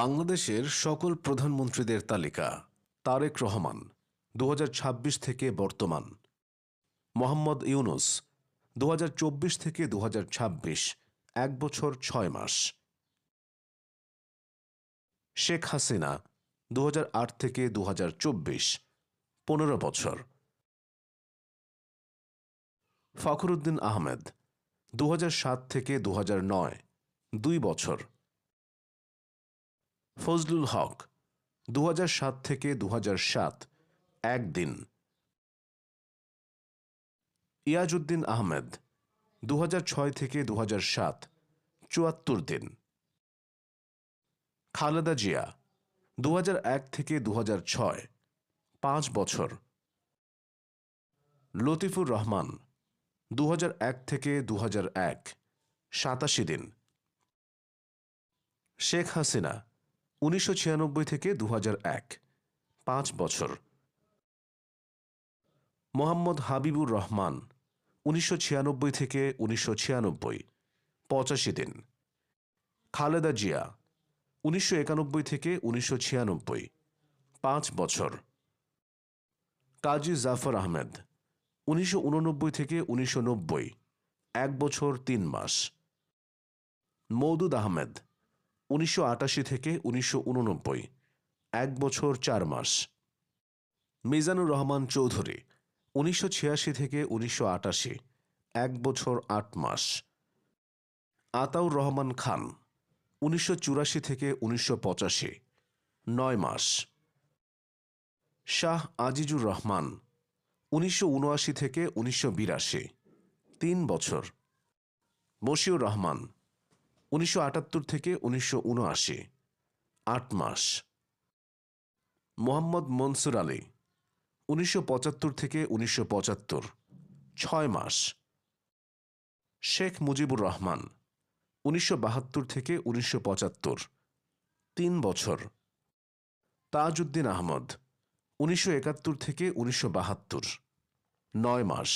বাংলাদেশের সকল প্রধানমন্ত্রীদের তালিকা। তারেক রহমান ২০২৬ থেকে বর্তমান। মোহাম্মদ ইউনুস ২০২৪ থেকে ২০২৬, ১ বছর ৬ মাস। শেখ হাসিনা ২০০৮ থেকে ২০২৪, ১৫ বছর। ফখরুদ্দিন আহমেদ ২০০৭ থেকে ২০০৯, ২ বছর। ফজলুল হক ২০০৭ থেকে ২০০৭, ১ দিন। ইয়াজউদ্দিন আহমেদ ২০০৬ থেকে ২০০৭, ৭৪ দিন। খালেদা জিয়া ২০০১ থেকে ২০০৬, ৫ বছর। লতিফুর রহমান ২০০১ থেকে ২০০১, ৮৭ দিন। শেখ হাসিনা ১৯৯৬ থেকে ২০০১, ৫ বছর। মোহাম্মদ হাবিবুর রহমান ১৯৯৬ থেকে ১৯৯৬, ৮৫ দিন। খালেদা জিয়া ১৯৯১ থেকে ১৯৯৬, ৫ বছর। কাজী জাফর আহমেদ ১৯৮৯ থেকে ১৯৯০, ১ বছর ৩ মাস। মওদুদ আহমেদ ১৯৮৮ থেকে ১৯৮৯, ১ বছর ৪ মাস। মিজানুর রহমান চৌধুরী ১৯৮৬ থেকে ১৯৮৮, ১ বছর ৮ মাস। আতাউর রহমান খান ১৯৮৪ থেকে ১৯৮৫, ৯ মাস। শাহ আজিজুর রহমান ১৯৭৯ থেকে ১৯৮২, ৩ বছর। মশিউর রহমান ১৯৭৮ থেকে ১৯৭৯, ৮ মাস। মোহাম্মদ মনসুর আলী ১৯৭৫ থেকে ১৯৭৫, ৬ মাস। শেখ মুজিবুর রহমান ১৯৭২ থেকে ১৯৭৫, ৩ বছর। তাজউদ্দিন আহমদ ১৯৭১ থেকে ১৯৭২, ৯ মাস।